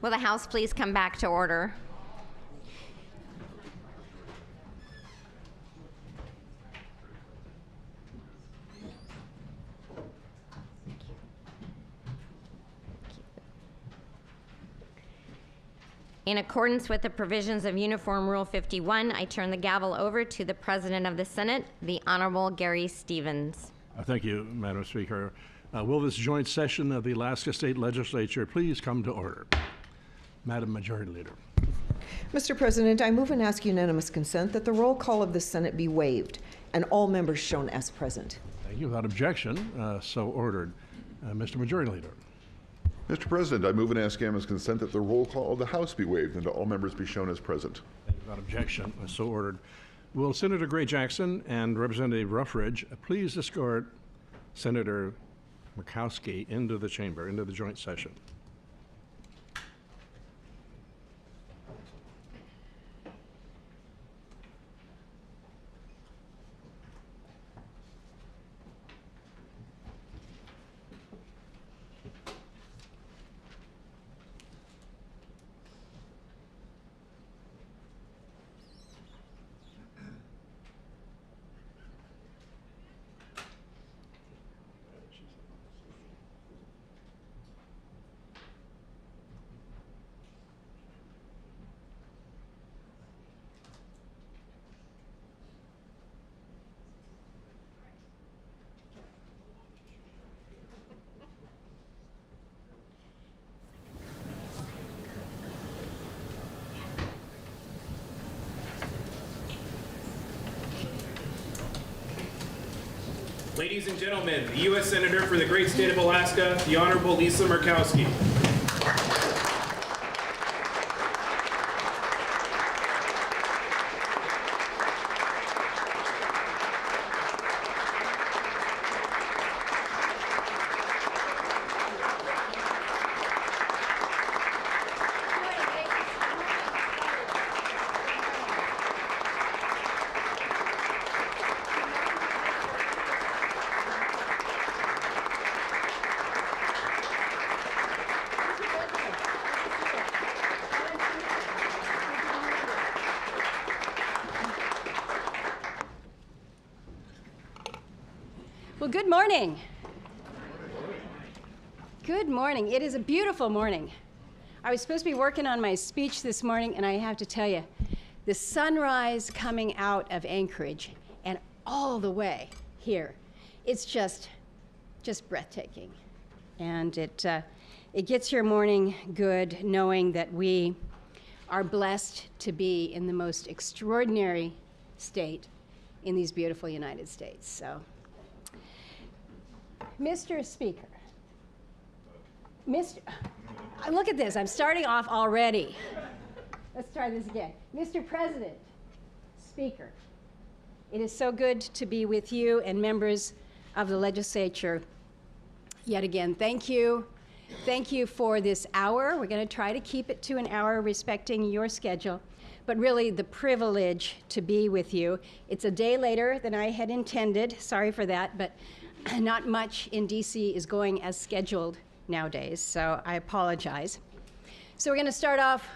Will the House please come back to order? In accordance with the provisions of Uniform Rule 51, I turn the gavel over to the President of the Senate, the Honorable Gary Stevens. Thank you, Madam Speaker. Will this joint session of the Alaska State Legislature please come to order? Madam Majority Leader. Mr. President, I move and ask unanimous consent that the roll call of the Senate be waived and all members shown as present. Thank you. Without objection, so ordered. Mr. Majority Leader. Mr. President, I move and ask unanimous consent that the roll call of the House be waived and all members be shown as present. Thank you. Without objection, so ordered. Will Senator Gray Jackson and Representative Ruffridge please escort Senator Murkowski into the chamber, into the joint session? Ladies and gentlemen, the U.S. Senator for the great state of Alaska, the Honorable Lisa Murkowski. Well, good morning. Good morning. It is a beautiful morning. I was supposed to be working on my speech this morning, and I have to tell you, the sunrise coming out of Anchorage and all the way here, it's just breathtaking. And it gets your morning good knowing that we are blessed to be in the most extraordinary state in these beautiful United States. So, Mr. Speaker, look at this, I'm starting off already. Let's try this again. Mr. President, Speaker, it is so good to be with you and members of the legislature yet again. Thank you. Thank you for this hour. We're going to try to keep it to an hour, respecting your schedule, but really the privilege to be with you. It's a day later than I had intended. Sorry for that, but not much in DC is going as scheduled nowadays, so I apologize. So we're going to start off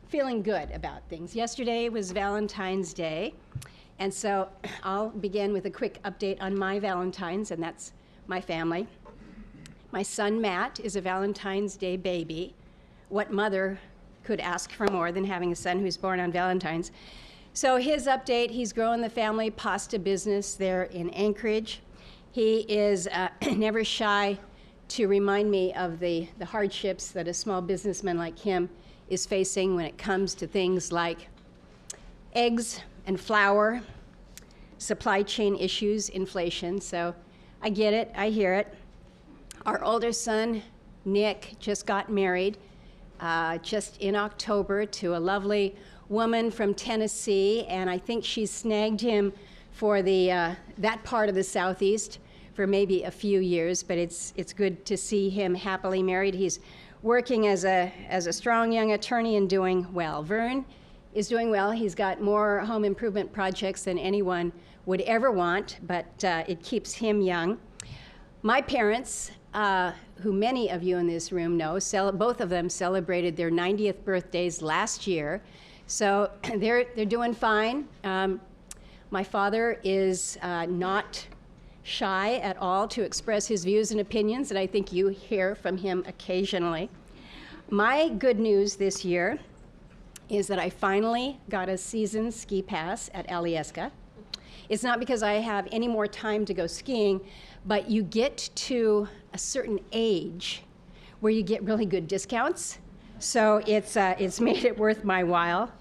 feeling good about things. Yesterday was Valentine's Day, and so I'll begin with a quick update on my Valentine's, and that's my family. My son Matt is a Valentine's Day baby. What mother could ask for more than having a son who's born on Valentine's? So his update, he's growing the family pasta business there in Anchorage. He is never shy to remind me of the hardships that a small businessman like him is facing when it comes to things like eggs and flour, supply chain issues, inflation. So I get it, I hear it. Our older son, Nick, just got married just in October to a lovely woman from Tennessee, and I think she snagged him for that part of the Southeast for maybe a few years, but it's good to see him happily married. He's working as a strong young attorney and doing well. Vern is doing well. He's got more home improvement projects than anyone would ever want, but it keeps him young. My parents who many of you in this room know, both of them celebrated their 90th birthdays last year. So they're doing fine. My father is not shy at all to express his views and opinions, and I think you hear from him occasionally. My good news this year is that I finally got a season ski pass at Alaska. It's not because I have any more time to go skiing, but you get to a certain age where you get really good discounts. So it's made it worth my while.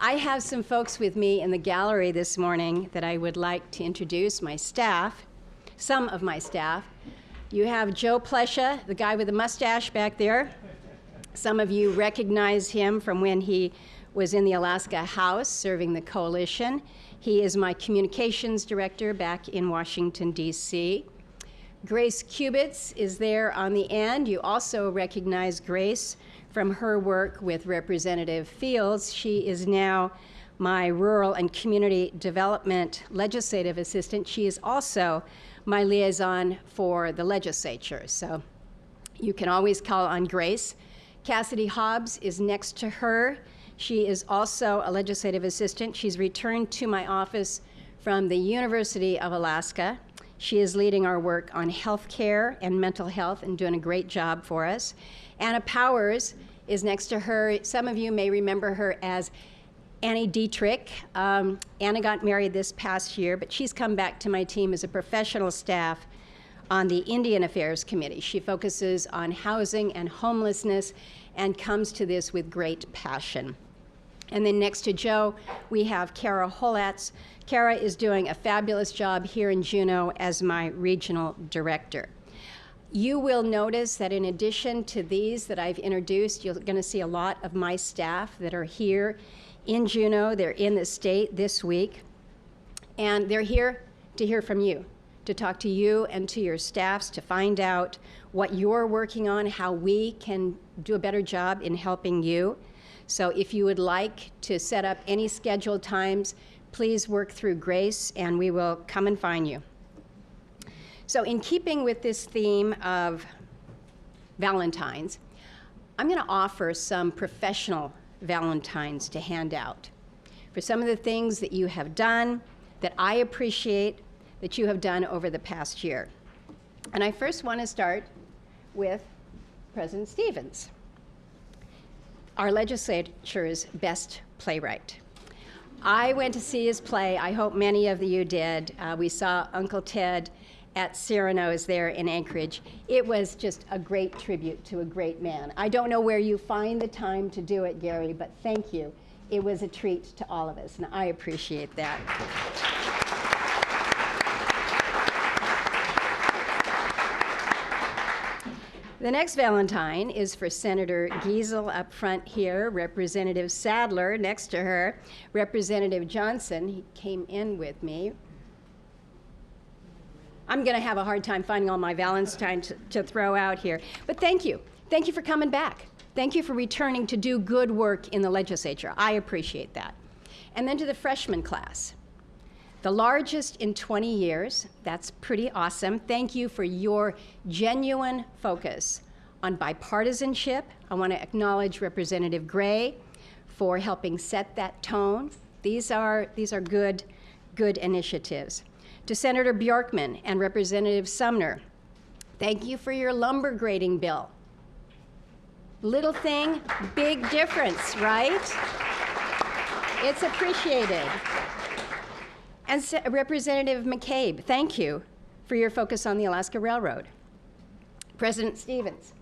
I have some folks with me in the gallery this morning that I would like to introduce, my staff, some of my staff. You have Joe Plesha, the guy with the mustache back there. Some of you recognize him from when he was in the Alaska House serving the coalition. He is my communications director back in Washington, D.C. Grace Kubitz is there on the end. You also recognize Grace from her work with Representative Fields. She is now my Rural and Community Development Legislative Assistant. She is also my liaison for the legislature, so you can always call on Grace. Cassidy Hobbs is next to her. She is also a legislative assistant. She's returned to my office from the University of Alaska. She is leading our work on health care and mental health and doing a great job for us. Anna Powers is next to her. Some of you may remember her as Annie Dietrich. Anna got married this past year, but she's come back to my team as a professional staff on the Indian Affairs Committee. She focuses on housing and homelessness and comes to this with great passion. And then next to Joe, we have Kara Holatz. Kara is doing a fabulous job here in Juneau as my regional director. You will notice that in addition to these that I've introduced, you're going to see a lot of my staff that are here in Juneau. They're in the state this week, and they're here to hear from you, to talk to you and to your staffs, to find out what you're working on, how we can do a better job in helping you. So if you would like to set up any scheduled times, please work through Grace and we will come and find you. So in keeping with this theme of Valentines, I'm going to offer some professional Valentines to hand out for some of the things that you have done that I appreciate that you have done over the past year. And I first want to start with President Stevens, our legislature's best playwright. I went to see his play. I hope many of you did. We saw Uncle Ted at Cyrano's there in Anchorage. It was just a great tribute to a great man. I don't know where you find the time to do it, Gary, but thank you. It was a treat to all of us, and I appreciate that. The next Valentine is for Senator Giesel up front here, Representative Sadler next to her, Representative Johnson, he came in with me. I'm going to have a hard time finding all my Valentines to throw out here, but thank you. Thank you for coming back. Thank you for returning to do good work in the legislature. I appreciate that. And then to the freshman class. The largest in 20 years. That's pretty awesome. Thank you for your genuine focus on bipartisanship. I want to acknowledge Representative Gray for helping set that tone. These are good initiatives. To Senator Bjorkman and Representative Sumner, thank you for your lumber grading bill. Little thing, big difference, right? It's appreciated. And Representative McCabe, thank you for your focus on the Alaska Railroad. President Stevens,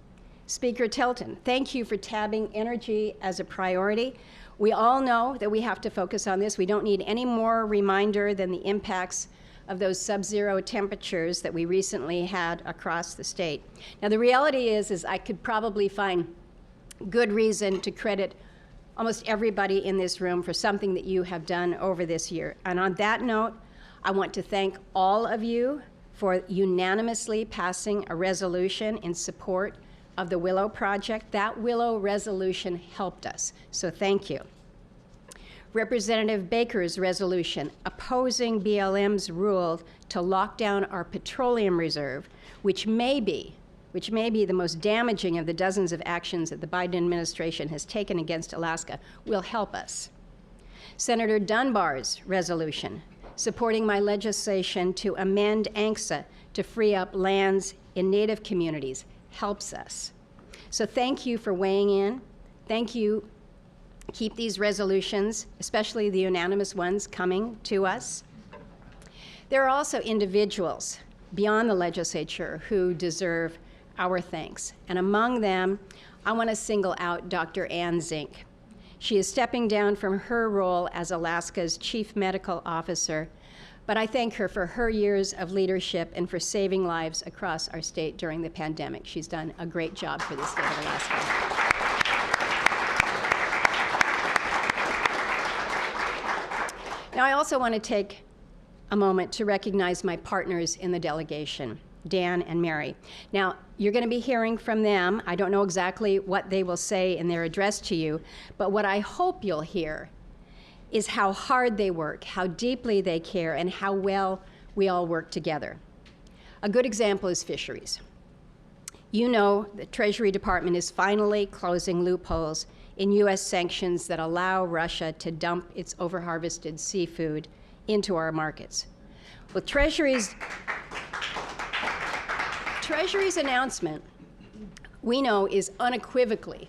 Speaker Tilton, thank you for tabbing energy as a priority. We all know that we have to focus on this. We don't need any more reminder than the impacts of those sub-zero temperatures that we recently had across the state. Now the reality is I could probably find good reason to credit almost everybody in this room for something that you have done over this year. And on that note, I want to thank all of you for unanimously passing a resolution in support of the Willow Project. That Willow resolution helped us, so thank you. Representative Baker's resolution opposing BLM's rule to lock down our petroleum reserve, which may be the most damaging of the dozens of actions that the Biden administration has taken against Alaska, will help us. Senator Dunbar's resolution supporting my legislation to amend ANCSA to free up lands in Native communities helps us. So thank you for weighing in. Thank you. Keep these resolutions, especially the unanimous ones, coming to us. There are also individuals beyond the legislature who deserve our thanks. And among them, I want to single out Dr. Ann Zink. She is stepping down from her role as Alaska's Chief Medical Officer, but I thank her for her years of leadership and for saving lives across our state during the pandemic. She's done a great job for the state of Alaska. Now, I also want to take a moment to recognize my partners in the delegation, Dan and Mary. Now, you're going to be hearing from them. I don't know exactly what they will say in their address to you, but what I hope you'll hear is how hard they work, how deeply they care, and how well we all work together. A good example is fisheries. You know the Treasury Department is finally closing loopholes in U.S. sanctions that allow Russia to dump its overharvested seafood into our markets. Well, Treasury's announcement, we know, is unequivocally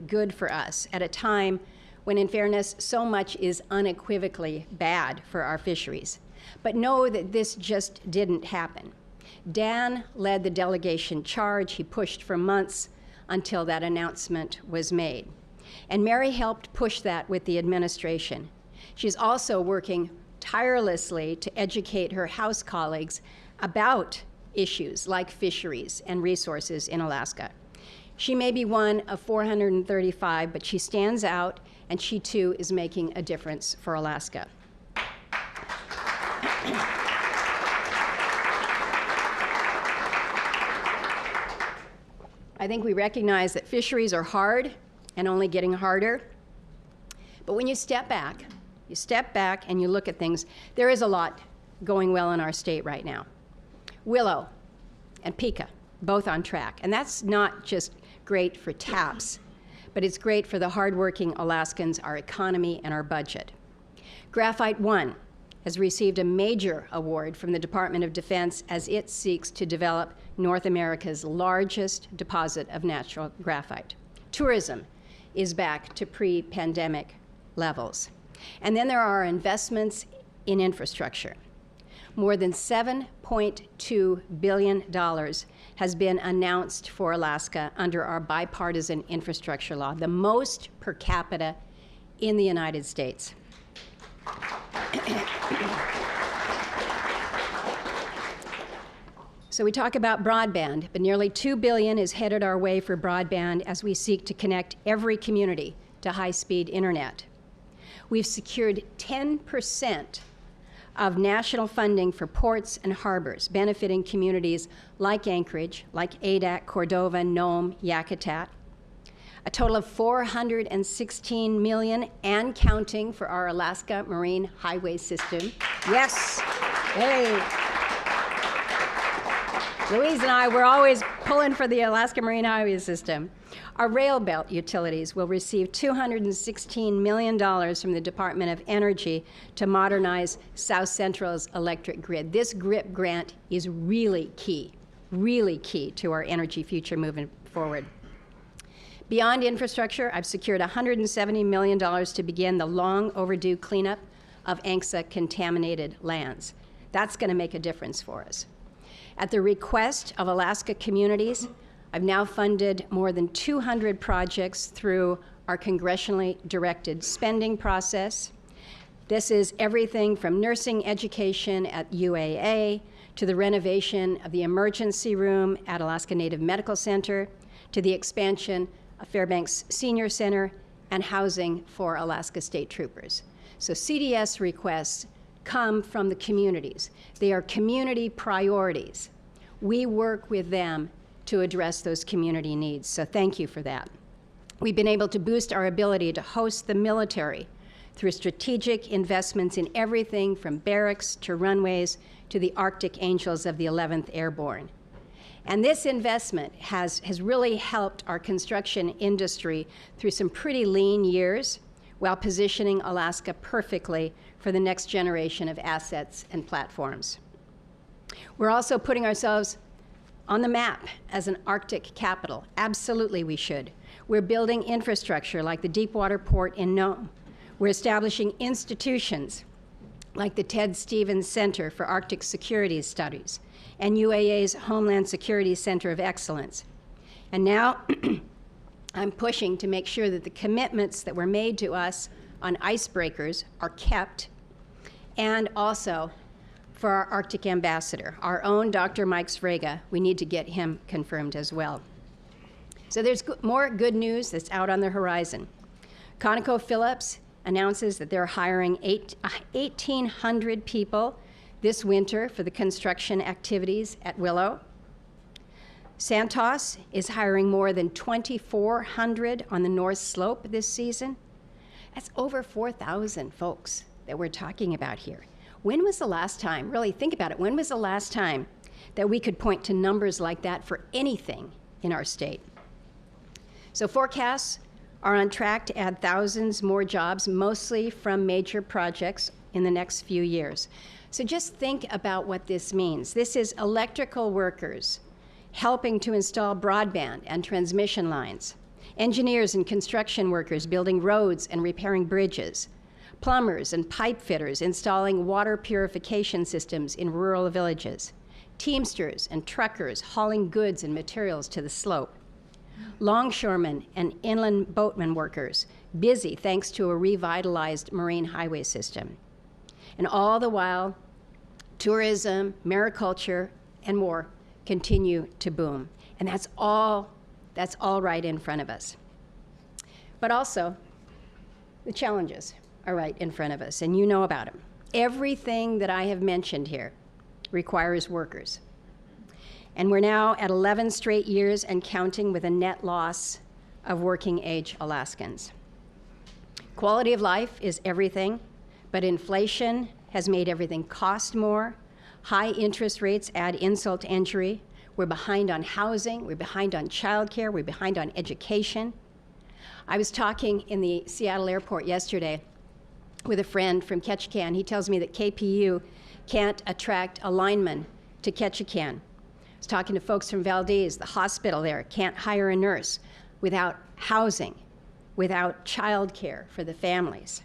good for us at a time when, in fairness, so much is unequivocally bad for our fisheries. But know that this just didn't happen. Dan led the delegation charge. He pushed for months until that announcement was made. And Mary helped push that with the administration. She's also working tirelessly to educate her House colleagues about issues like fisheries and resources in Alaska. She may be one of 435, but she stands out, and she too is making a difference for Alaska. I think we recognize that fisheries are hard and only getting harder. But when you step back and you look at things, there is a lot going well in our state right now. Willow and Pika, both on track. And that's not just great for TAPS, but it's great for the hardworking Alaskans, our economy, and our budget. Graphite 1 has received a major award from the Department of Defense as it seeks to develop North America's largest deposit of natural graphite. Tourism is back to pre-pandemic levels. And then there are investments in infrastructure. More than $7.2 billion has been announced for Alaska under our bipartisan infrastructure law, the most per capita in the United States. So we talk about broadband, but nearly $2 billion is headed our way for broadband as we seek to connect every community to high-speed internet. We've secured 10% of national funding for ports and harbors, benefiting communities like Anchorage, like Adak, Cordova, Nome, Yakutat. A total of $416 million and counting for our Alaska Marine Highway System. Yes, hey. Louise and I, we're always pulling for the Alaska Marine Highway System. Our rail belt utilities will receive $216 million from the Department of Energy to modernize South Central's electric grid. This GRIP grant is really key to our energy future moving forward. Beyond infrastructure, I've secured $170 million to begin the long overdue cleanup of ANCSA contaminated lands. That's going to make a difference for us. At the request of Alaska communities, I've now funded more than 200 projects through our congressionally directed spending process. This is everything from nursing education at UAA to the renovation of the emergency room at Alaska Native Medical Center to the expansion of Fairbanks Senior Center and housing for Alaska State Troopers. So CDS requests come from the communities. They are community priorities. We work with them to address those community needs, so thank you for that. We've been able to boost our ability to host the military through strategic investments in everything from barracks to runways to the Arctic Angels of the 11th Airborne. And this investment has really helped our construction industry through some pretty lean years while positioning Alaska perfectly for the next generation of assets and platforms. We're also putting ourselves on the map as an Arctic capital. Absolutely we should. We're building infrastructure like the Deepwater Port in Nome. We're establishing institutions like the Ted Stevens Center for Arctic Security Studies and UAA's Homeland Security Center of Excellence. And now I'm pushing to make sure that the commitments that were made to us on icebreakers are kept, and also for our Arctic ambassador, our own Dr. Mike Svrega. We need to get him confirmed as well. So there's more good news that's out on the horizon. ConocoPhillips announces that they're hiring 1,800 people this winter for the construction activities at Willow. Santos is hiring more than 2,400 on the North Slope this season. That's over 4,000 folks that we're talking about here. When was the last time, really think about it, when was the last time that we could point to numbers like that for anything in our state? So forecasts are on track to add thousands more jobs, mostly from major projects in the next few years. So just think about what this means. This is electrical workers helping to install broadband and transmission lines, engineers and construction workers building roads and repairing bridges, plumbers and pipe fitters installing water purification systems in rural villages, teamsters and truckers hauling goods and materials to the slope, longshoremen and inland boatman workers busy thanks to a revitalized marine highway system. And all the while, tourism, mariculture, and more continue to boom. And that's all right in front of us. But also, the challenges are right in front of us, and you know about them. Everything that I have mentioned here requires workers. And we're now at 11 straight years and counting with a net loss of working-age Alaskans. Quality of life is everything, but inflation has made everything cost more. High interest rates add insult to injury. We're behind on housing, we're behind on childcare, we're behind on education. I was talking in the Seattle airport yesterday with a friend from Ketchikan. He tells me that KPU can't attract a lineman to Ketchikan. I was talking to folks from Valdez, the hospital there can't hire a nurse without housing, without childcare for the families.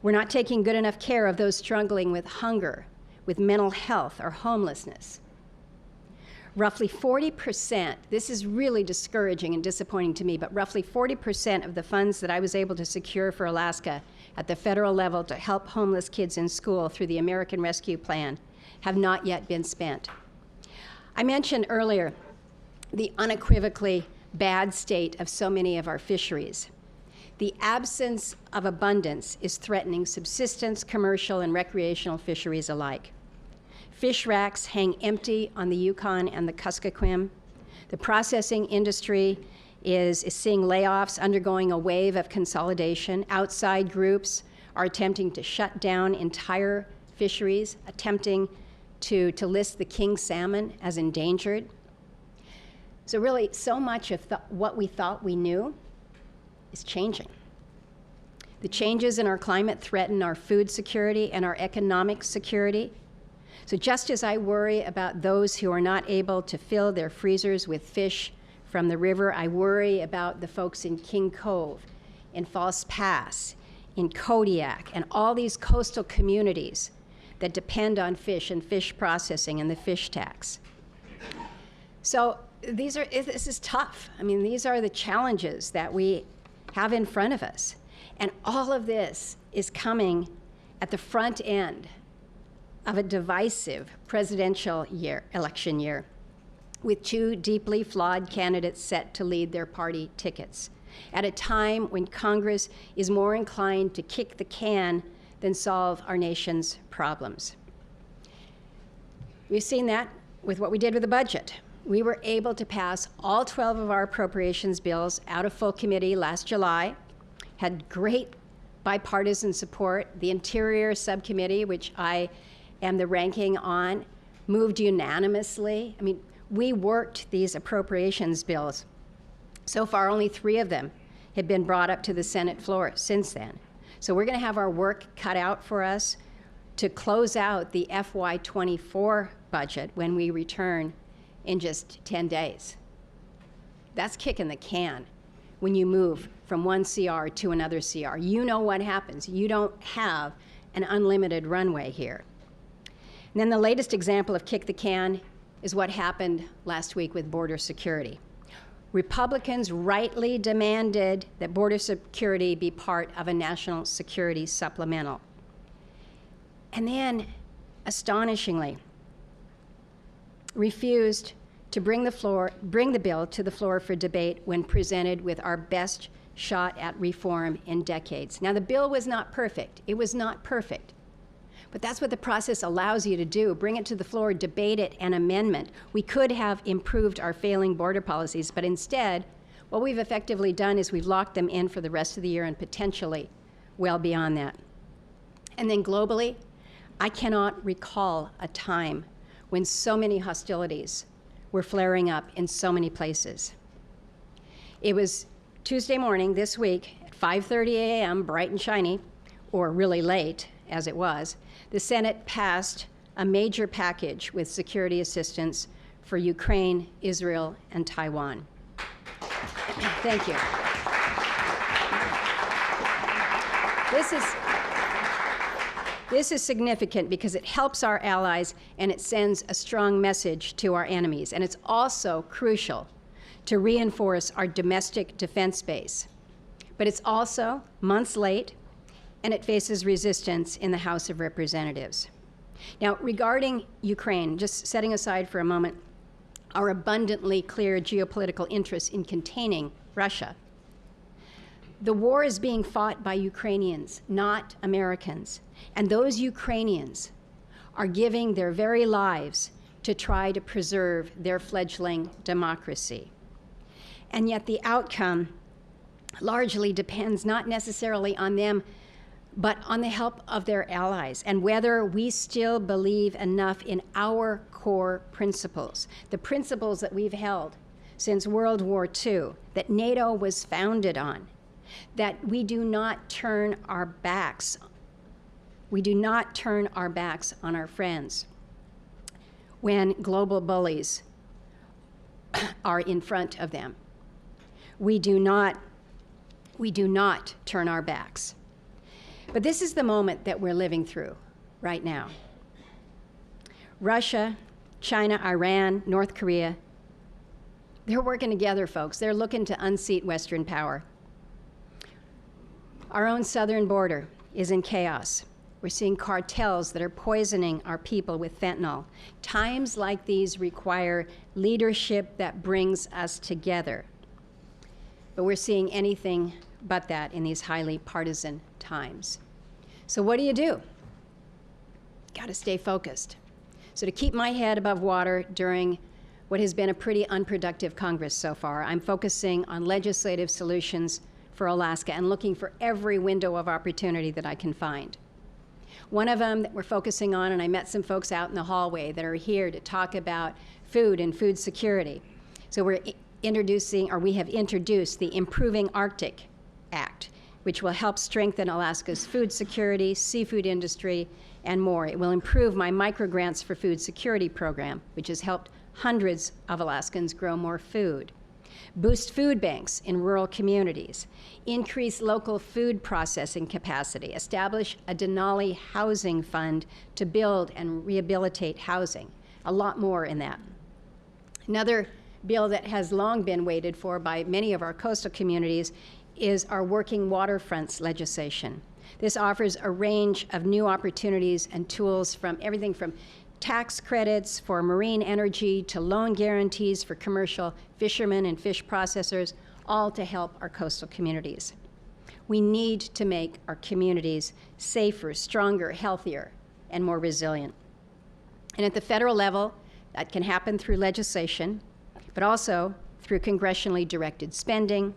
We're not taking good enough care of those struggling with hunger, with mental health or homelessness. Roughly 40%, this is really discouraging and disappointing to me, but roughly 40% of the funds that I was able to secure for Alaska at the federal level to help homeless kids in school through the American Rescue Plan have not yet been spent. I mentioned earlier the unequivocally bad state of so many of our fisheries. The absence of abundance is threatening subsistence, commercial, and recreational fisheries alike. Fish racks hang empty on the Yukon and the Kuskokwim. The processing industry is seeing layoffs, undergoing a wave of consolidation. Outside groups are attempting to shut down entire fisheries, attempting to list the king salmon as endangered. So really, so much of what we thought we knew is changing. The changes in our climate threaten our food security and our economic security. So just as I worry about those who are not able to fill their freezers with fish from the river, I worry about the folks in King Cove, in False Pass, in Kodiak, and all these coastal communities that depend on fish and fish processing and the fish tax. So this is tough. I mean, these are the challenges that we have in front of us. And all of this is coming at the front end of a divisive presidential election year, with two deeply flawed candidates set to lead their party tickets, at a time when Congress is more inclined to kick the can than solve our nation's problems. We've seen that with what we did with the budget. We were able to pass all 12 of our appropriations bills out of full committee last July, had great bipartisan support. The Interior Subcommittee, which I am the ranking on, moved unanimously. I mean, we worked these appropriations bills. So far, only 3 of them have been brought up to the Senate floor since then. So we're going to have our work cut out for us to close out the FY24 budget when we return in just 10 days. That's kicking the can when you move from one CR to another CR. You know what happens. You don't have an unlimited runway here. And then the latest example of kick the can is what happened last week with border security. Republicans rightly demanded that border security be part of a national security supplemental. And then, astonishingly, refused to bring the bill to the floor for debate when presented with our best shot at reform in decades. Now, the bill was not perfect. It was not perfect. But that's what the process allows you to do. Bring it to the floor, debate it, and amendment. We could have improved our failing border policies, but instead, what we've effectively done is we've locked them in for the rest of the year and potentially well beyond that. And then globally, I cannot recall a time when so many hostilities were flaring up in so many places. It was Tuesday morning this week at 5:30 a.m., bright and shiny, or really late as it was, the Senate passed a major package with security assistance for Ukraine, Israel, and Taiwan. Thank you. This is significant because it helps our allies and it sends a strong message to our enemies. And it's also crucial to reinforce our domestic defense base. But it's also months late, and it faces resistance in the House of Representatives. Now, regarding Ukraine, just setting aside for a moment our abundantly clear geopolitical interests in containing Russia, the war is being fought by Ukrainians, not Americans. And those Ukrainians are giving their very lives to try to preserve their fledgling democracy. And yet the outcome largely depends not necessarily on them, but on the help of their allies, and whether we still believe enough in our core principles, the principles that we've held since World War II, that NATO was founded on, that we do not turn our backs. We do not turn our backs on our friends when global bullies are in front of them. We do not turn our backs. But this is the moment that we're living through right now. Russia, China, Iran, North Korea, they're working together, folks. They're looking to unseat Western power. Our own southern border is in chaos. We're seeing cartels that are poisoning our people with fentanyl. Times like these require leadership that brings us together. But we're seeing anything but that in these highly partisan times. So what do? Got to stay focused. So to keep my head above water during what has been a pretty unproductive Congress so far, I'm focusing on legislative solutions for Alaska and looking for every window of opportunity that I can find. One of them that we're focusing on, and I met some folks out in the hallway that are here to talk about food and food security. So we have introduced the Improving Arctic Act, which will help strengthen Alaska's food security, seafood industry, and more. It will improve my microgrants for food security program, which has helped hundreds of Alaskans grow more food. Boost food banks in rural communities, increase local food processing capacity, establish a Denali housing fund to build and rehabilitate housing. A lot more in that. Another bill that has long been waited for by many of our coastal communities is our working waterfronts legislation. This offers a range of new opportunities and tools, from everything from tax credits for marine energy to loan guarantees for commercial fishermen and fish processors, all to help our coastal communities. We need to make our communities safer, stronger, healthier, and more resilient. And at the federal level, that can happen through legislation, but also through congressionally directed spending,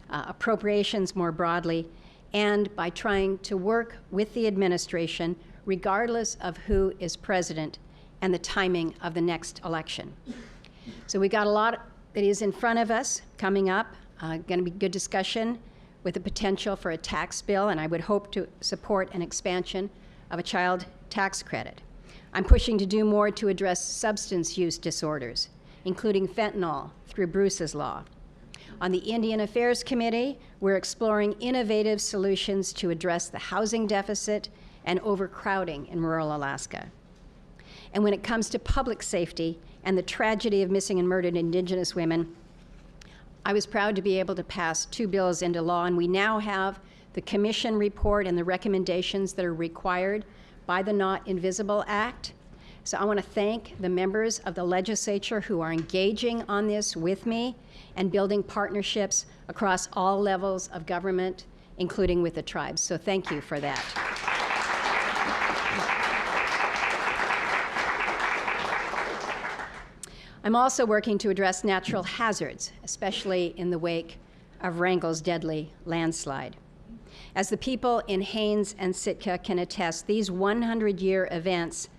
appropriations more broadly, and by trying to work with the administration regardless of who is president and the timing of the next election. So we got a lot that is in front of us coming up. Going to be good discussion with the potential for a tax bill, and I would hope to support an expansion of a child tax credit. I'm pushing to do more to address substance use disorders, including fentanyl through Bruce's Law. On the Indian Affairs Committee, we're exploring innovative solutions to address the housing deficit and overcrowding in rural Alaska. And when it comes to public safety and the tragedy of missing and murdered Indigenous women, I was proud to be able to pass 2 bills into law, and we now have the commission report and the recommendations that are required by the Not Invisible Act. So I want to thank the members of the legislature who are engaging on this with me and building partnerships across all levels of government, including with the tribes. So thank you for that. I'm also working to address natural hazards, especially in the wake of Wrangell's deadly landslide. As the people in Haines and Sitka can attest, these 100-year events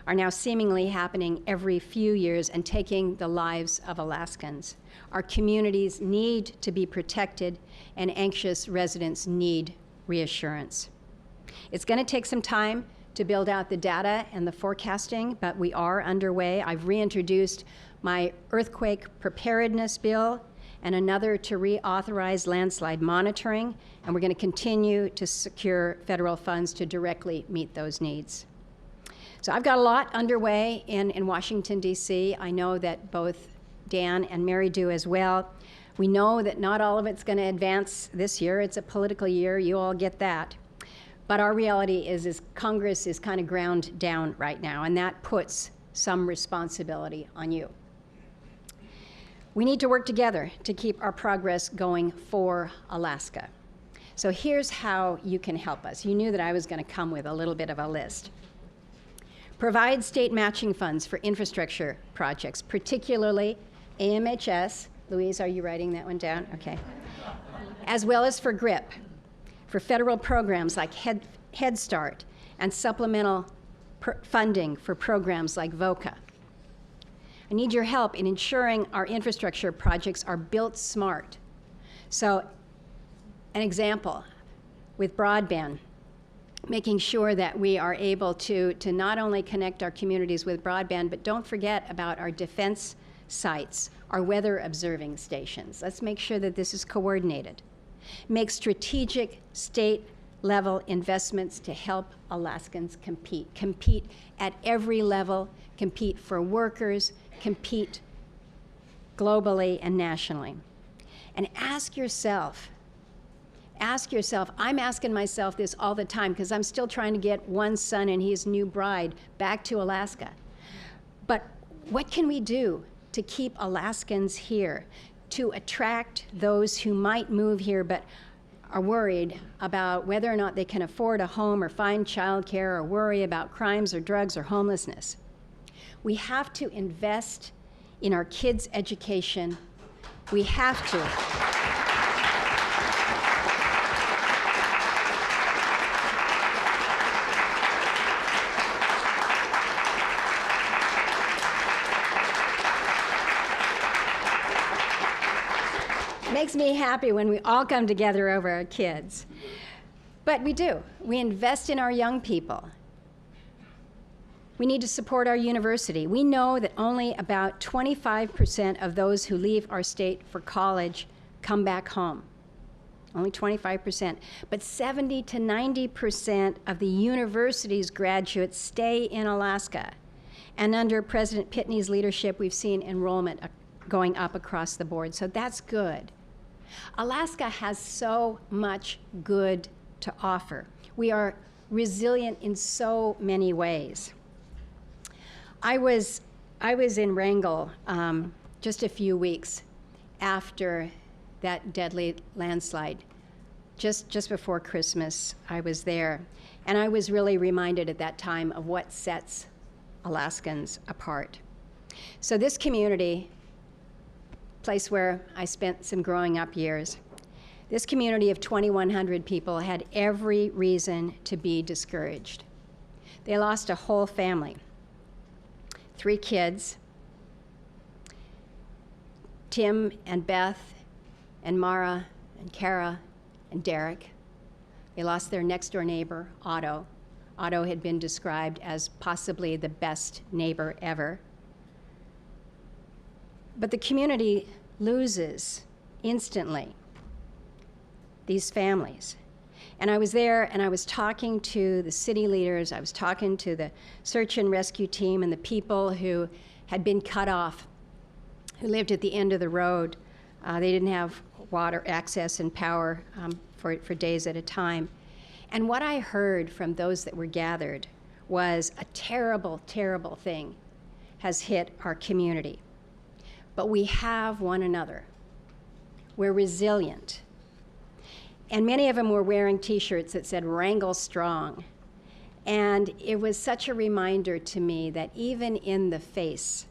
are now seemingly happening every few years and taking the lives of Alaskans. Our communities need to be protected, and anxious residents need reassurance. It's going to take some time to build out the data and the forecasting, but we are underway. I've reintroduced my earthquake preparedness bill and another to reauthorize landslide monitoring, and we're going to continue to secure federal funds to directly meet those needs. So I've got a lot underway in Washington, D.C. I know that both Dan and Mary do as well. We know that not all of it's going to advance this year. It's a political year. You all get that. But our reality is Congress is kind of ground down right now, and that puts some responsibility on you. We need to work together to keep our progress going for Alaska. So here's how you can help us. You knew that I was going to come with a little bit of a list. Provide state matching funds for infrastructure projects, particularly AMHS. Louise, are you writing that one down? Okay. As well as for GRIP, for federal programs like Head Start and supplemental funding for programs like VOCA. I need your help in ensuring our infrastructure projects are built smart. So, an example with broadband, making sure that we are able to not only connect our communities with broadband, but don't forget about our defense sites, our weather observing stations. Let's make sure that this is coordinated. Make strategic state-level investments to help Alaskans compete at every level, compete for workers, compete globally and nationally. And ask yourself, I'm asking myself this all the time because I'm still trying to get one son and his new bride back to Alaska. But what can we do to keep Alaskans here, to attract those who might move here but are worried about whether or not they can afford a home or find childcare or worry about crimes or drugs or homelessness? We have to invest in our kids' education. We have to. Makes me happy when we all come together over our kids. But we do. We invest in our young people. We need to support our university. We know that only about 25% of those who leave our state for college come back home. Only 25%. But 70 to 90% of the university's graduates stay in Alaska. And under President Pitney's leadership, we've seen enrollment going up across the board. So that's good. Alaska has so much good to offer. We are resilient in so many ways. I was in Wrangell just a few weeks after that deadly landslide. Just before Christmas, I was there. And I was really reminded at that time of what sets Alaskans apart. So this community, place where I spent some growing up years, This community of 2,100 people had every reason to be discouraged. They lost a whole family, 3 kids, Tim and Beth and Mara and Kara and Derek. They lost their next-door neighbor, Otto. Otto had been described as possibly the best neighbor ever. But the community loses instantly these families. And I was there and I was talking to the city leaders, I was talking to the search and rescue team and the people who had been cut off, who lived at the end of the road. They didn't have water access and power for days at a time. And what I heard from those that were gathered was a terrible, terrible thing has hit our community. But we have one another. We're resilient. And many of them were wearing t-shirts that said, "Wrangle Strong." And it was such a reminder to me that even in the face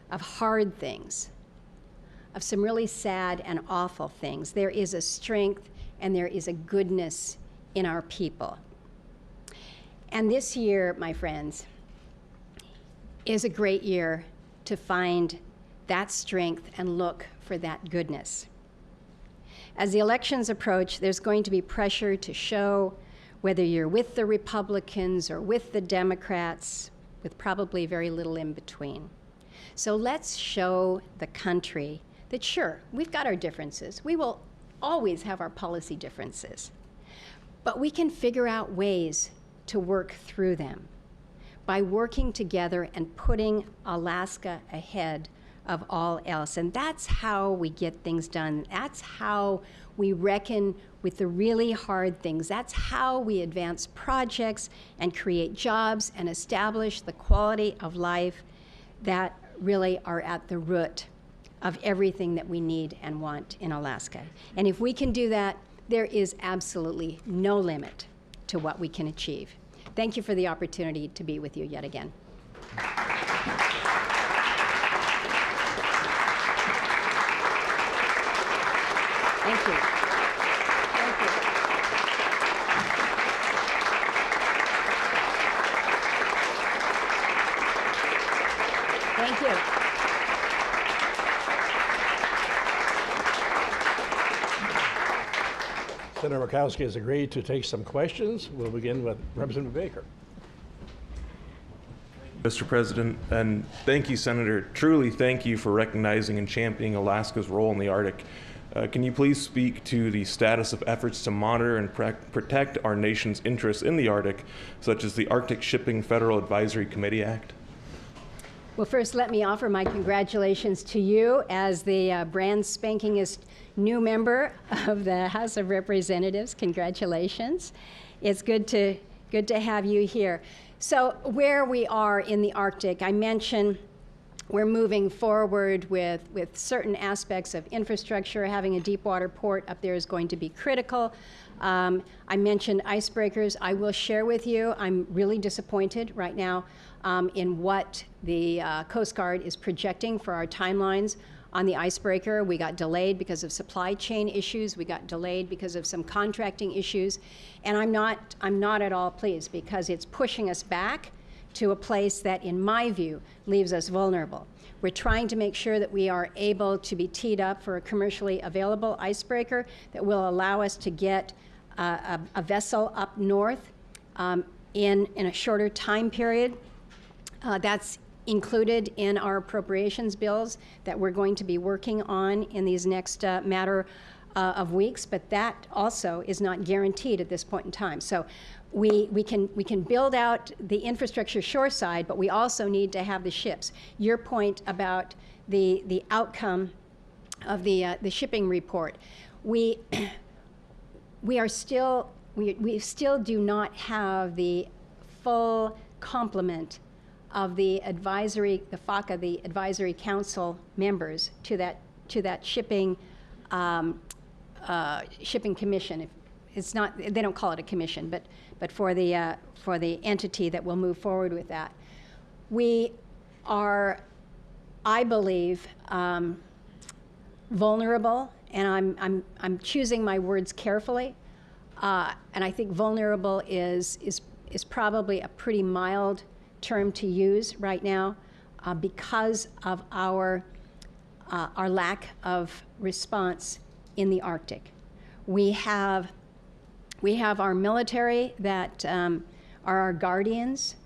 of hard things, of some really sad and awful things, there is a strength and there is a goodness in our people. And this year, my friends, is a great year to find that strength and look for that goodness. As the elections approach, there's going to be pressure to show whether you're with the Republicans or with the Democrats, with probably very little in between. So let's show the country that, sure, we've got our differences. We will always have our policy differences. But we can figure out ways to work through them by working together and putting Alaska ahead of all else. And that's how we get things done. That's how we reckon with the really hard things. That's how we advance projects and create jobs and establish the quality of life that really are at the root of everything that we need and want in Alaska. And if we can do that, there is absolutely no limit to what we can achieve. Thank you for the opportunity to be with you yet again. Thank you. Thank you. Thank you. Senator Murkowski has agreed to take some questions. We'll begin with Representative Baker. Mr. President, and thank you, Senator. Truly thank you for recognizing and championing Alaska's role in the Arctic. Can you please speak to the status of efforts to monitor and protect our nation's interests in the Arctic, such as the Arctic Shipping Federal Advisory Committee Act? Well, first, let me offer my congratulations to you as the brand spankingest new member of the House of Representatives. Congratulations. It's good to have you here. So where we are in the Arctic, I mentioned we're moving forward with certain aspects of infrastructure. Having a deep water port up there is going to be critical. I mentioned icebreakers. I will share with you, I'm really disappointed right now in what the Coast Guard is projecting for our timelines on the icebreaker. We got delayed because of supply chain issues. We got delayed because of some contracting issues. And I'm not at all pleased because it's pushing us back to a place that, in my view, leaves us vulnerable. We're trying to make sure that we are able to be teed up for a commercially available icebreaker that will allow us to get a vessel up north in a shorter time period. That's included in our appropriations bills that we're going to be working on in these next matter of weeks, but that also is not guaranteed at this point in time. So we can build out the infrastructure shoreside, but we also need to have the ships. Your point about the outcome of the shipping report, we still do not have the full complement of the advisory, the FACA, the advisory council members to that shipping shipping commission. It's not, they don't call it a commission, but for the entity that will move forward with that. We are, I believe, vulnerable and I'm choosing my words carefully, and I think vulnerable is probably a pretty mild term to use right now, because of our lack of response in the Arctic. We have our military that are our guardians,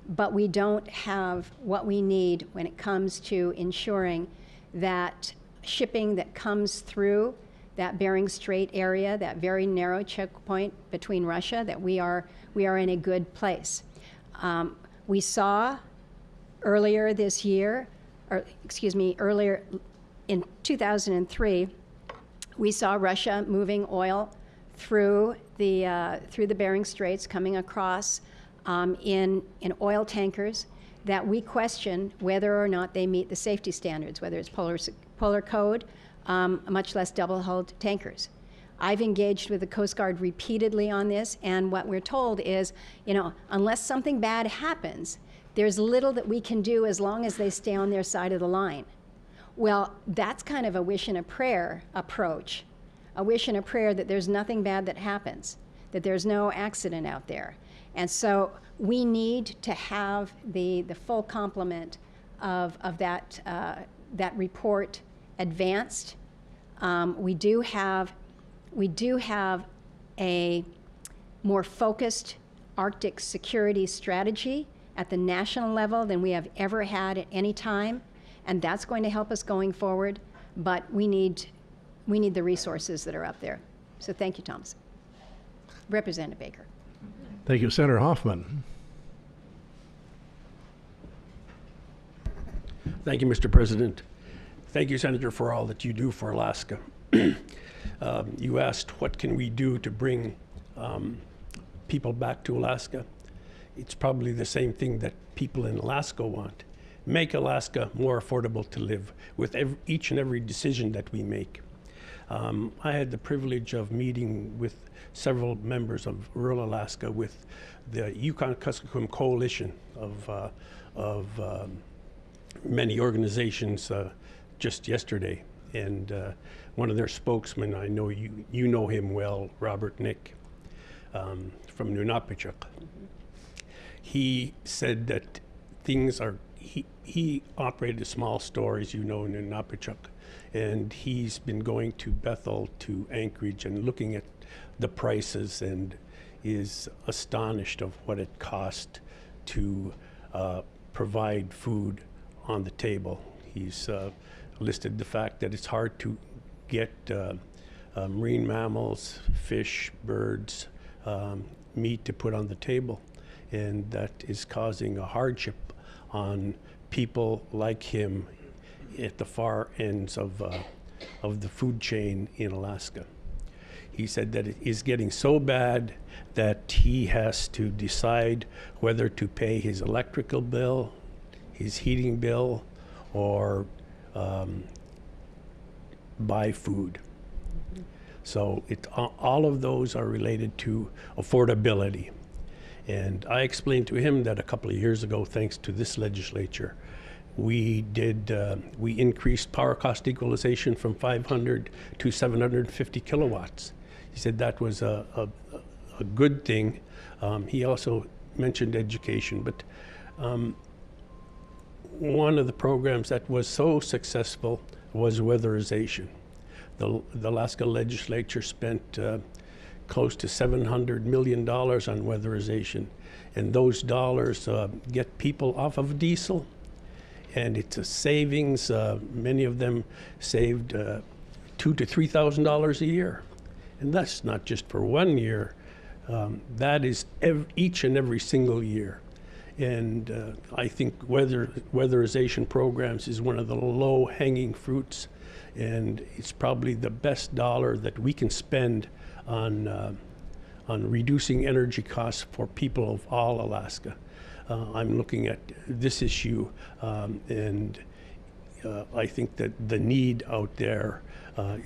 but we don't have what we need when it comes to ensuring that shipping that comes through that Bering Strait area, that very narrow choke point between Russia, that we are in a good place. We saw earlier this year, earlier in 2003, we saw Russia moving oil through the Bering Straits, coming across in oil tankers that we question whether or not they meet the safety standards, whether it's polar code, much less double-hulled tankers. I've engaged with the Coast Guard repeatedly on this, and what we're told is, unless something bad happens, there's little that we can do as long as they stay on their side of the line. Well, that's kind of a wish and a prayer approach, a wish and a prayer that there's nothing bad that happens, that there's no accident out there. And so we need to have the full complement of that report advanced. We do have a more focused Arctic security strategy at the national level than we have ever had at any time, and that's going to help us going forward, but we need the resources that are up there. So thank you, Thomas. Representative Baker. Thank you. Senator Hoffman. Thank you, Mr. President. Thank you, Senator, for all that you do for Alaska. You asked, what can we do to bring people back to Alaska? It's probably the same thing that people in Alaska want. Make Alaska more affordable to live with each and every decision that we make. I had the privilege of meeting with several members of rural Alaska with the Yukon-Kuskokwim Coalition of many organizations just yesterday. And one of their spokesmen, I know you know him well, Robert Nick, from Nunapitchuk. He said that things are, he operated a small store, as you know, in Nunapitchuk, and he's been going to Bethel, to Anchorage, and looking at the prices, and is astonished of what it cost to provide food on the table. He's listed the fact that it's hard to get marine mammals, fish, birds, meat to put on the table, and that is causing a hardship on people like him at the far ends of the food chain in Alaska. He said that it is getting so bad that he has to decide whether to pay his electrical bill, his heating bill, or buy food. So all of those are related to affordability. And I explained to him that a couple of years ago, thanks to this legislature, we increased power cost equalization from 500 to 750 kilowatts. He said that was a good thing. He also mentioned education, but one of the programs that was so successful was weatherization. The Alaska Legislature spent close to $700 million on weatherization, and those dollars get people off of diesel, and it's a savings. Many of them saved $2,000 to $3,000 a year, and that's not just for 1 year. That is each and every single year. And I think weatherization programs is one of the low-hanging fruits, and it's probably the best dollar that we can spend on reducing energy costs for people of all Alaska. I'm looking at this issue, and I think that the need out there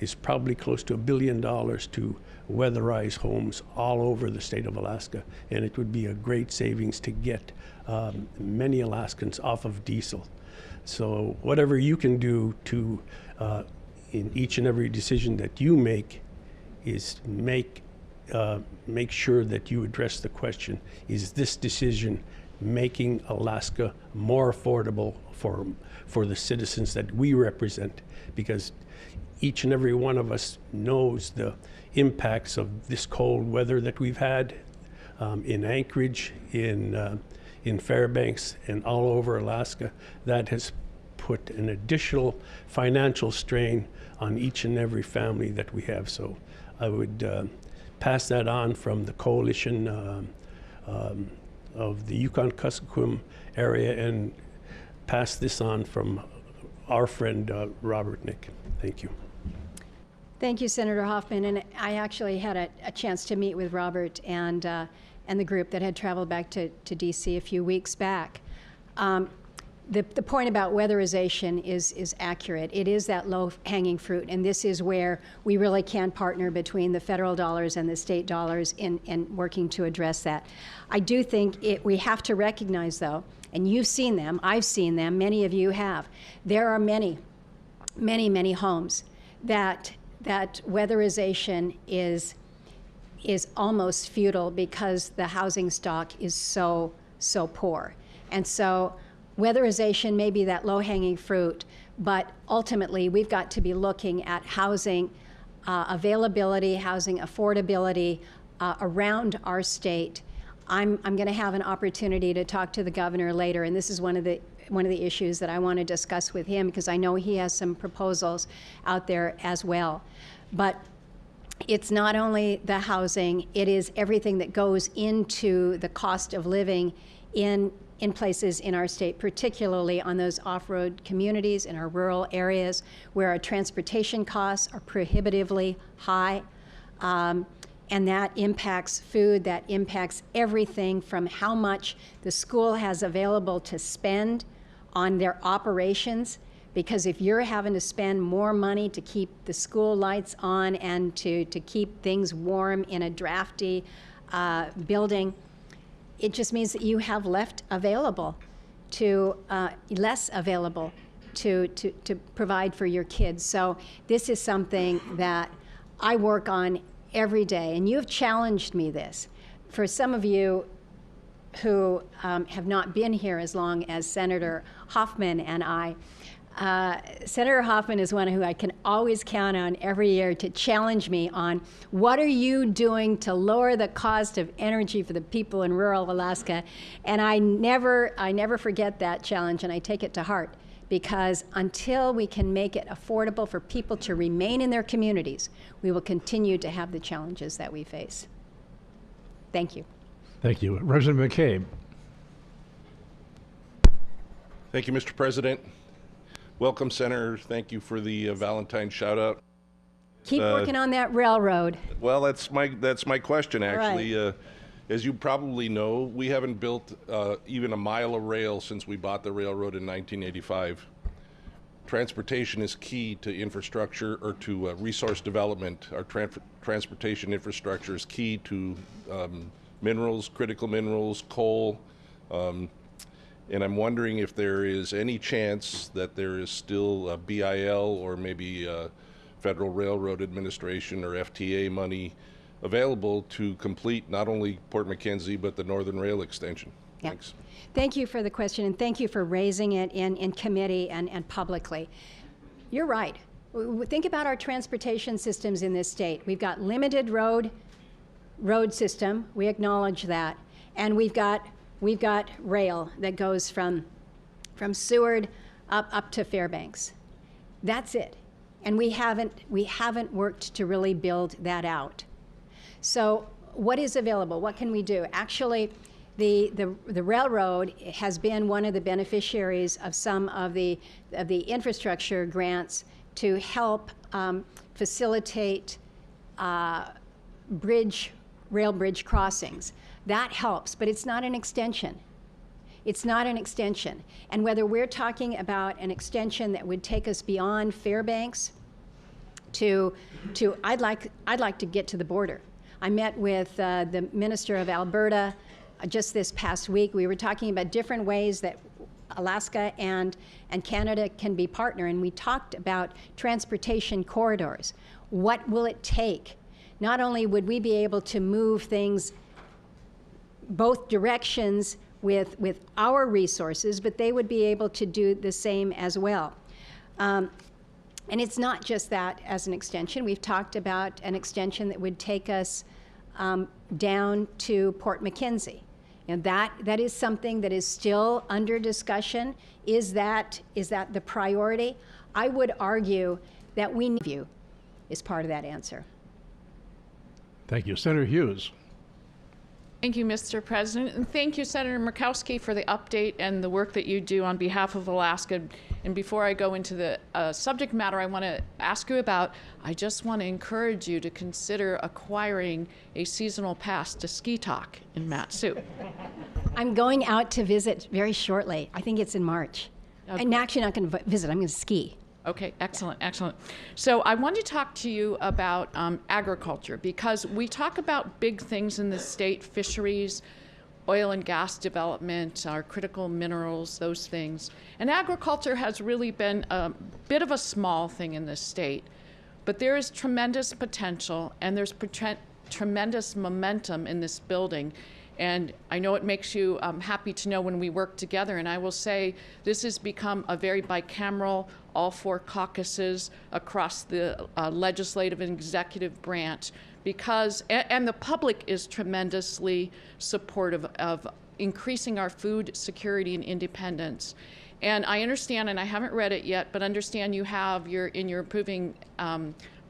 is probably close to $1 billion to weatherize homes all over the state of Alaska, and it would be a great savings to get many Alaskans off of diesel. So whatever you can do to in each and every decision that you make is make sure that you address the question, is this decision making Alaska more affordable for the citizens that we represent? Because each and every one of us knows the impacts of this cold weather that we've had in Anchorage, in Fairbanks, and all over Alaska. That has put an additional financial strain on each and every family that we have. So I would pass that on from the coalition of the Yukon-Kuskokwim area and pass this on from our friend Robert Nick. Thank you. Thank you, Senator Hoffman. And I actually had a chance to meet with Robert and the group that had traveled back to DC a few weeks back. The point about weatherization is accurate. It is that low-hanging fruit, and this is where we really can partner between the federal dollars and the state dollars in working to address that. I do think we have to recognize, though, and you've seen them, I've seen them, many of you have, there are many, many, many homes that weatherization is almost futile because the housing stock is so poor. And so weatherization may be that low-hanging fruit, but ultimately we've got to be looking at housing availability, housing affordability around our state. I'm going to have an opportunity to talk to the governor later, and this is one of the issues that I want to discuss with him because I know he has some proposals out there as well. But it's not only the housing, it is everything that goes into the cost of living in places in our state, particularly on those off-road communities in our rural areas where our transportation costs are prohibitively high. And that impacts food, that impacts everything from how much the school has available to spend on their operations. Because if you're having to spend more money to keep the school lights on and to keep things warm in a drafty building, it just means that you have less available to provide for your kids. So this is something that I work on every day, and you have challenged me this. For some of you who have not been here as long as Senator Hoffman and I, Senator Hoffman is one who I can always count on every year to challenge me on what are you doing to lower the cost of energy for the people in rural Alaska. And I never forget that challenge, and I take it to heart, because until we can make it affordable for people to remain in their communities, we will continue to have the challenges that we face. Thank you. Thank you. Representative McCabe. Thank you, Mr. President. Welcome, Senator. Thank you for the Valentine shout out. Keep working on that railroad. Well, that's my question, actually. Right. As you probably know, we haven't built even a mile of rail since we bought the railroad in 1985. Transportation is key to infrastructure or to resource development. Our transportation infrastructure is key to minerals, critical minerals, coal. And I'm wondering if there is any chance that there is still a BIL or maybe Federal Railroad Administration or FTA money available to complete not only Port Mackenzie but the Northern Rail extension. Yeah. Thanks. Thank you for the question, and thank you for raising it in committee and publicly. You're right. Think about our transportation systems in this state. We've got limited road system. We acknowledge that. And we've got rail that goes from Seward up to Fairbanks. That's it. And we haven't worked to really build that out. So what is available? What can we do? Actually, the railroad has been one of the beneficiaries of some of the infrastructure grants to help facilitate rail bridge crossings. That helps, but it's not an extension. It's not an extension. And whether we're talking about an extension that would take us beyond Fairbanks I'd like to get to the border. I met with the Minister of Alberta just this past week. We were talking about different ways that Alaska and Canada can be partner, and we talked about transportation corridors. What will it take? Not only would we be able to move things both directions with our resources, but they would be able to do the same as well. And it's not just that as an extension. We've talked about an extension that would take us down to Port McKenzie. And that is something that is still under discussion. Is that the priority? I would argue that we need you is part of that answer. Thank you. Senator Hughes. Thank you, Mr. President, and thank you, Senator Murkowski, for the update and the work that you do on behalf of Alaska. And before I go into the subject matter I want to ask you about, I just want to encourage you to consider acquiring a seasonal pass to Ski Talk in Mat-Su. I'm going out to visit very shortly. I think it's in March. Okay. I'm actually not going to visit. I'm going to ski. Okay, excellent, excellent. So I want to talk to you about agriculture, because we talk about big things in the state: fisheries, oil and gas development, our critical minerals, those things. And agriculture has really been a bit of a small thing in this state, but there is tremendous potential, and there's tremendous momentum in this building. And I know it makes you happy to know when we work together. And I will say this has become a very bicameral, all four caucuses across the legislative and executive branch, because, and the public is tremendously supportive of increasing our food security and independence. And I understand, and I haven't read it yet, but understand you have in your approving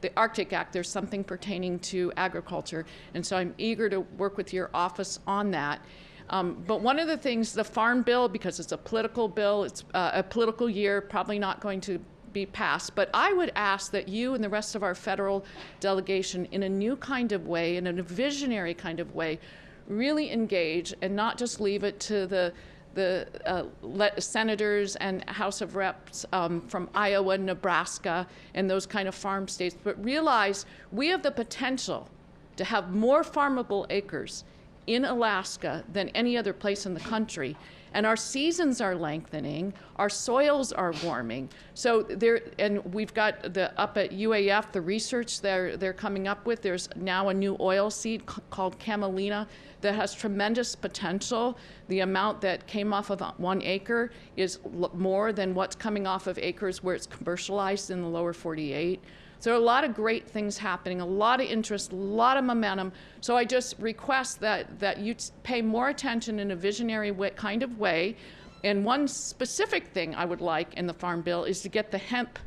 the Arctic Act, there's something pertaining to agriculture, and so I'm eager to work with your office on that. But one of the things, the Farm Bill, because it's a political bill, it's a political year, probably not going to be passed, but I would ask that you and the rest of our federal delegation, in a new kind of way, in a visionary kind of way, really engage and not just leave it to the senators and House of Reps from Iowa and Nebraska and those kind of farm states, but realize we have the potential to have more farmable acres in Alaska than any other place in the country. And our seasons are lengthening, our soils are warming. So there, and we've got up at UAF, the research they're coming up with, there's now a new oil seed called camelina that has tremendous potential. The amount that came off of 1 acre is more than what's coming off of acres where it's commercialized in the lower 48. So there are a lot of great things happening, a lot of interest, a lot of momentum. So I just request that you pay more attention in a visionary kind of way. And one specific thing I would like in the Farm Bill is to get the hemp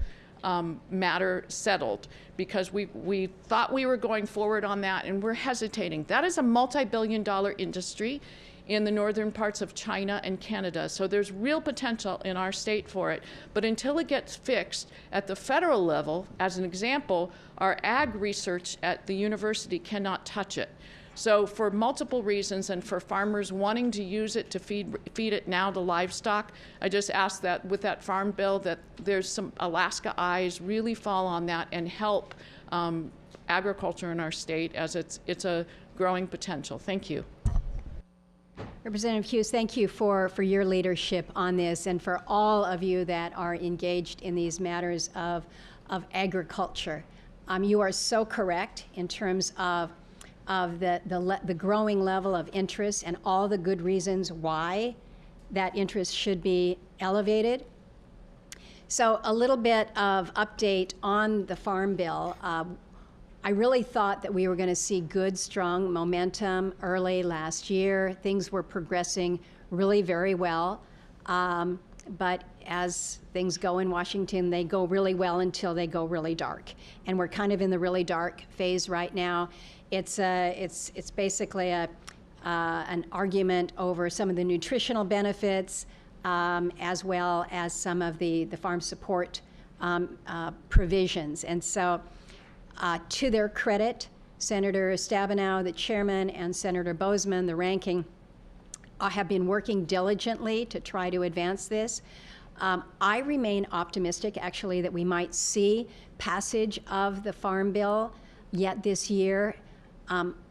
matter settled, because we thought we were going forward on that and we're hesitating. That is a multi-billion-dollar industry in the northern parts of China and Canada. So there's real potential in our state for it. But until it gets fixed at the federal level, as an example, our ag research at the university cannot touch it. So for multiple reasons, and for farmers wanting to use it to feed it now to livestock, I just ask that with that Farm Bill that there's some Alaska eyes really fall on that and help agriculture in our state, as it's a growing potential. Thank you. Representative Hughes, thank you for your leadership on this, and for all of you that are engaged in these matters of agriculture. You are so correct in terms of the growing level of interest and all the good reasons why that interest should be elevated. So a little bit of update on the Farm Bill. I really thought that we were going to see good, strong momentum early last year. Things were progressing really very well. But as things go in Washington, they go really well until they go really dark. And we're kind of in the really dark phase right now. It's basically an argument over some of the nutritional benefits, as well as some of the farm support provisions. And so, to their credit, Senator Stabenow, the chairman, and Senator Bozeman, the ranking, have been working diligently to try to advance this. I remain optimistic, actually, that we might see passage of the Farm Bill yet this year,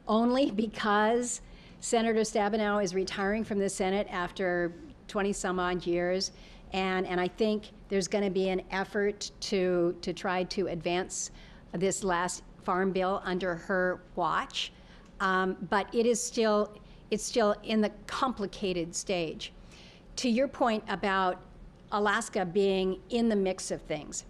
only because Senator Stabenow is retiring from the Senate after 20 some odd years. And I think there's going to be an effort to try to advance this last farm bill under her watch. But it's still in the complicated stage. To your point about Alaska being in the mix of things,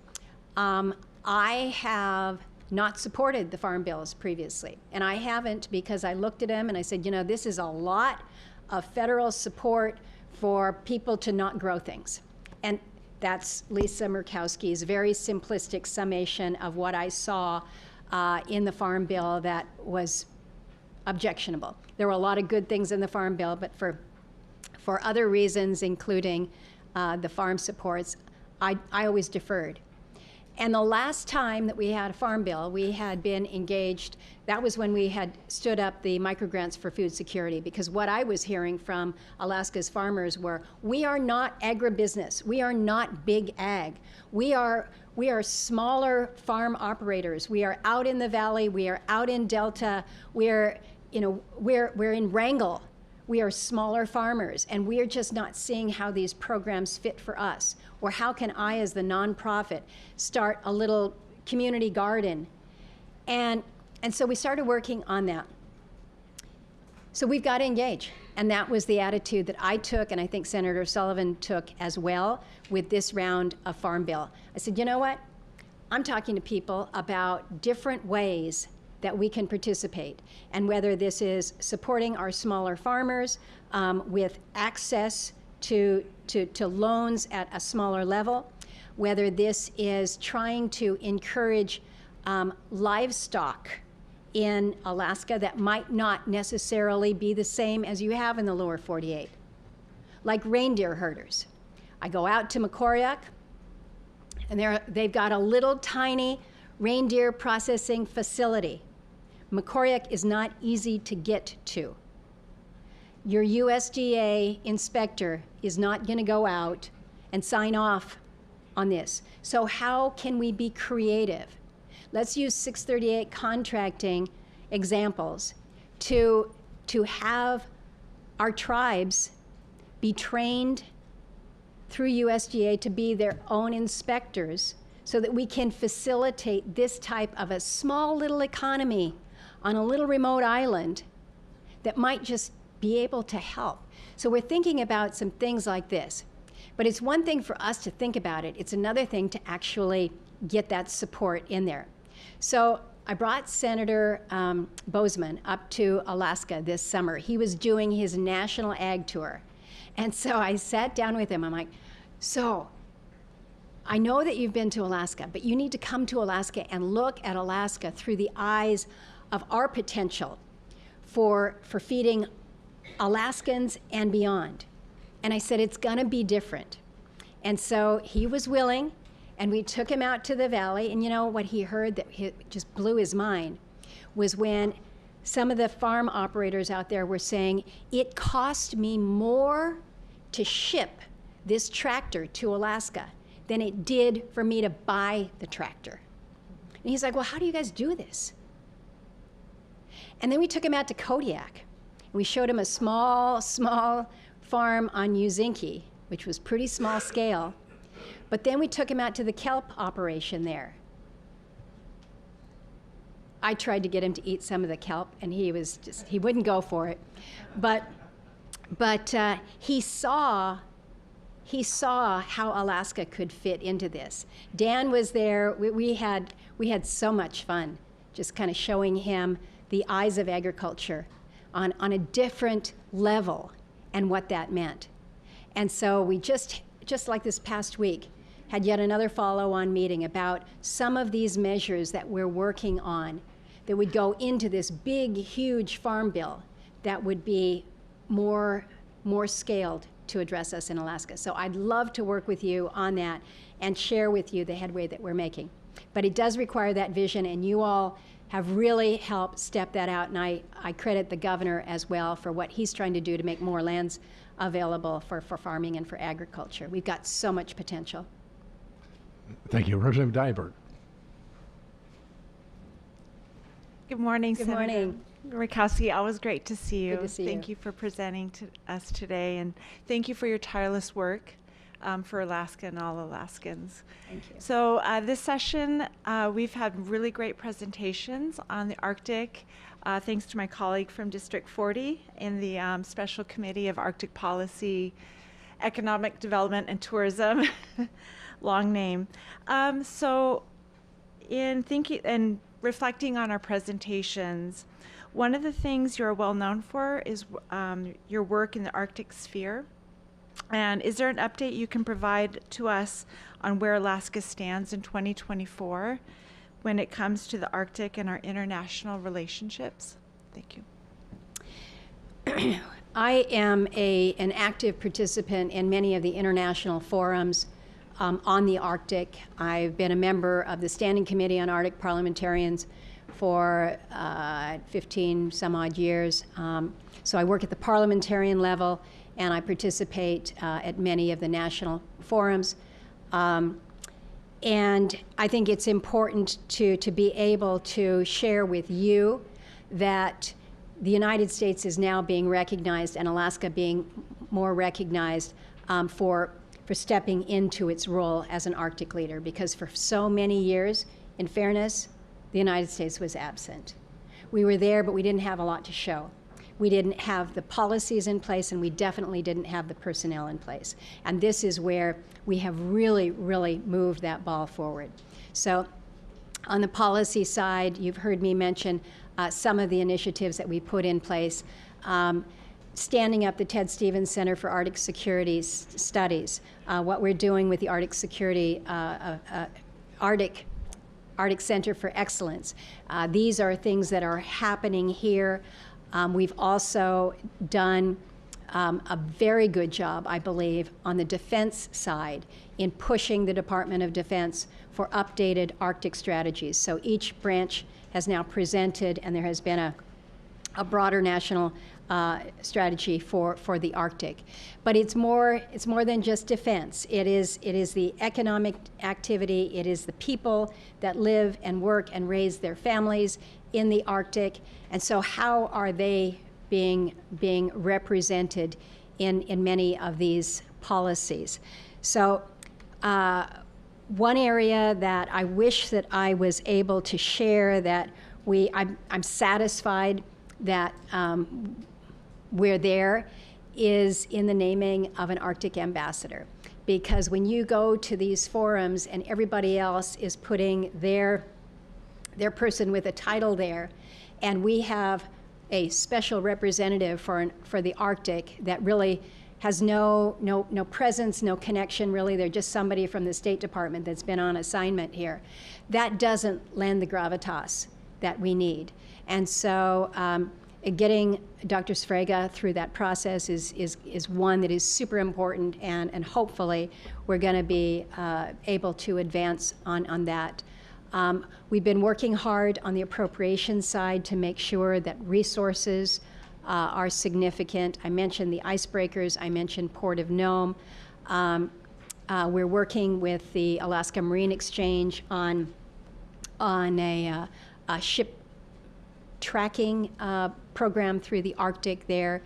I have not supported the farm bills previously. And I haven't because I looked at them and I said, you know, this is a lot of federal support for people to not grow things. And that's Lisa Murkowski's very simplistic summation of what I saw in the farm bill that was objectionable. There were a lot of good things in the farm bill, but for other reasons, including the farm supports, I always deferred. And the last time that we had a farm bill, we had been engaged, that was when we had stood up the microgrants for food security, because what I was hearing from Alaska's farmers were, we are not agribusiness, we are not big ag, we are smaller farm operators, we are out in the valley, we are out in Delta, we're in Wrangell. We are smaller farmers, and we are just not seeing how these programs fit for us. Or how can I, as the nonprofit, start a little community garden? And so we started working on that. So we've got to engage. And that was the attitude that I took, and I think Senator Sullivan took as well with this round of Farm Bill. I said, you know what? I'm talking to people about different ways that we can participate, and whether this is supporting our smaller farmers with access to loans at a smaller level, whether this is trying to encourage livestock in Alaska that might not necessarily be the same as you have in the lower 48, like reindeer herders. I go out to Macoriac, and they've got a little tiny reindeer processing facility. Macoriac is not easy to get to. Your USDA inspector is not going to go out and sign off on this. So how can we be creative? Let's use 638 contracting examples to have our tribes be trained through USDA to be their own inspectors so that we can facilitate this type of a small little economy on a little remote island that might just be able to help. So we're thinking about some things like this. But it's one thing for us to think about it. It's another thing to actually get that support in there. So I brought Senator Bozeman up to Alaska this summer. He was doing his national ag tour. And so I sat down with him. I'm like, so I know that you've been to Alaska, but you need to come to Alaska and look at Alaska through the eyes of our potential for feeding Alaskans and beyond. And I said, it's gonna be different. And so he was willing, and we took him out to the valley, and you know what he heard that just blew his mind was when some of the farm operators out there were saying, it cost me more to ship this tractor to Alaska than it did for me to buy the tractor. And he's like, well, how do you guys do this? And then we took him out to Kodiak. And we showed him a small farm on Uzinki, which was pretty small scale. But then we took him out to the kelp operation there. I tried to get him to eat some of the kelp, and he wouldn't go for it. But he saw how Alaska could fit into this. Dan was there. We had so much fun just kind of showing him the eyes of agriculture on a different level and what that meant. And so we just like this past week, had yet another follow-on meeting about some of these measures that we're working on that would go into this big, huge farm bill that would be more scaled to address us in Alaska. So I'd love to work with you on that and share with you the headway that we're making. But it does require that vision, and you all have really helped step that out, and I credit the governor as well for what he's trying to do to make more lands available for farming and for agriculture. We've got so much potential. Thank you. Representative Dyeberg. Good morning, Good Senator. morning. Murkowski, always great to see you. Good to see Thank you for presenting to us today, and thank you for your tireless work for Alaska and all Alaskans. Thank you. So this session, we've had really great presentations on the Arctic, thanks to my colleague from District 40 in the Special Committee of Arctic Policy, Economic Development and Tourism, long name. So in thinking and reflecting on our presentations, one of the things you're well known for is your work in the Arctic sphere. And is there an update you can provide to us on where Alaska stands in 2024 when it comes to the Arctic and our international relationships? Thank you. I am an active participant in many of the international forums on the Arctic. I've been a member of the Standing Committee on Arctic Parliamentarians for 15 some odd years. So I work at the parliamentarian level, and I participate at many of the national forums. And I think it's important to be able to share with you that the United States is now being recognized, and Alaska being more recognized for stepping into its role as an Arctic leader, because for so many years, in fairness, the United States was absent. We were there, but we didn't have a lot to show. We didn't have the policies in place, and we definitely didn't have the personnel in place. And this is where we have really, really moved that ball forward. So on the policy side, you've heard me mention some of the initiatives that we put in place. Standing up the Ted Stevens Center for Arctic Security Studies, what we're doing with the Arctic Security, Arctic Center for Excellence. These are things that are happening here. We've also done a very good job, I believe, on the defense side in pushing the Department of Defense for updated Arctic strategies. So each branch has now presented, and there has been a broader national strategy for the Arctic. But it's more than just defense. It is the economic activity. It is the people that live and work and raise their families in the Arctic. And so how are they being represented in many of these policies? So one area that I wish that I was able to share that I'm satisfied that we're there is in the naming of an Arctic ambassador. Because when you go to these forums and everybody else is putting their person with a title there, and we have a special representative for the Arctic that really has no presence, no connection really. They're just somebody from the State Department that's been on assignment here. That doesn't lend the gravitas that we need. And so getting Dr. Sfraga through that process is one that is super important, and hopefully we're going to be able to advance on that. We've been working hard on the appropriations side to make sure that resources are significant. I mentioned the icebreakers. I mentioned Port of Nome. We're working with the Alaska Marine Exchange on a ship tracking program through the Arctic there.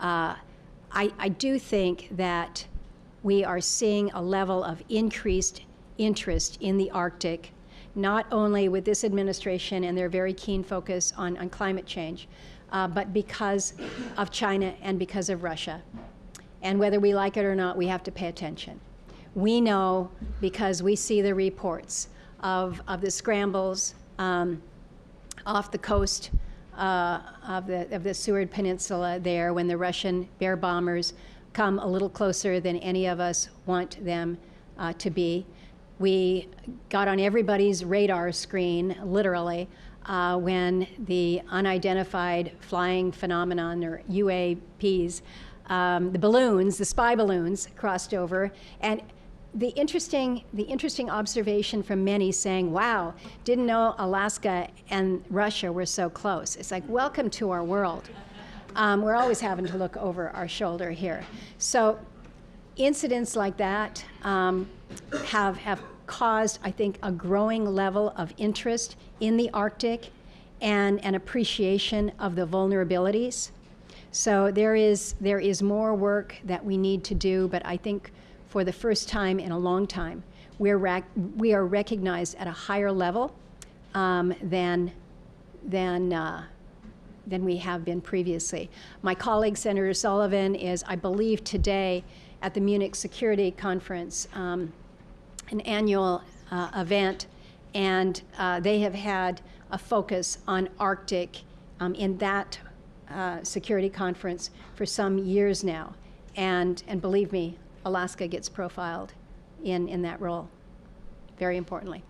I do think that we are seeing a level of increased interest in the Arctic, not only with this administration and their very keen focus on climate change, but because of China and because of Russia. And whether we like it or not, we have to pay attention. We know, because we see the reports of the scrambles off the coast of the Seward Peninsula there, when the Russian bear bombers come a little closer than any of us want them to be. We got on everybody's radar screen, literally, when the unidentified flying phenomenon, or UAPs, the balloons, the spy balloons, crossed over. And the interesting observation from many saying, wow, didn't know Alaska and Russia were so close. It's like, welcome to our world. We're always having to look over our shoulder here. So incidents like that have caused, I think, a growing level of interest in the Arctic. and an appreciation of the vulnerabilities. So there is more work that we need to do, but I think for the first time in a long time, we are recognized at a higher level than we have been previously. My colleague, Senator Sullivan, is, I believe, today at the Munich Security Conference, an annual event, and they have had a focus on Arctic in that security conference for some years now. And believe me, Alaska gets profiled in that role, very importantly.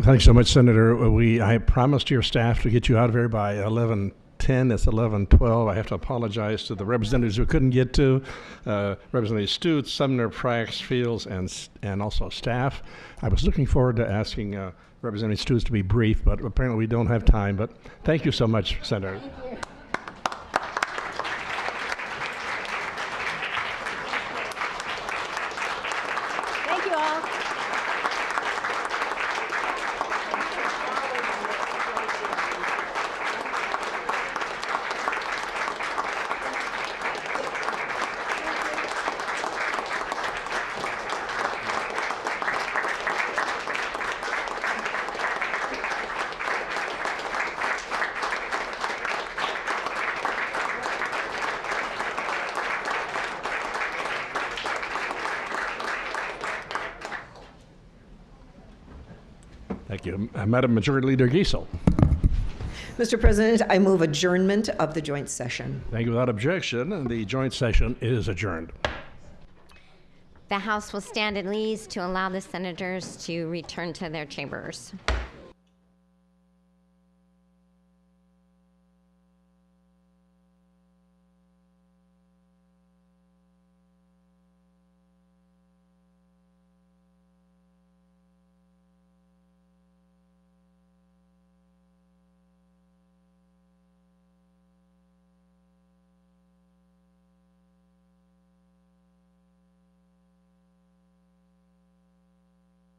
Thanks so much, Senator. I promised your staff to get you out of here by 11:10. It's 11:12. I have to apologize to the representatives who couldn't get to, Representative Stutes, Sumner, Prax, Fields, and also staff. I was looking forward to asking Representative Stutes to be brief, but apparently we don't have time. But thank you so much, Senator. Thank you. Thank you all. Thank you. Madam Majority Leader Giesel. Mr. President, I move adjournment of the joint session. Thank you. Without objection, the joint session is adjourned. The House will stand at ease to allow the senators to return to their chambers.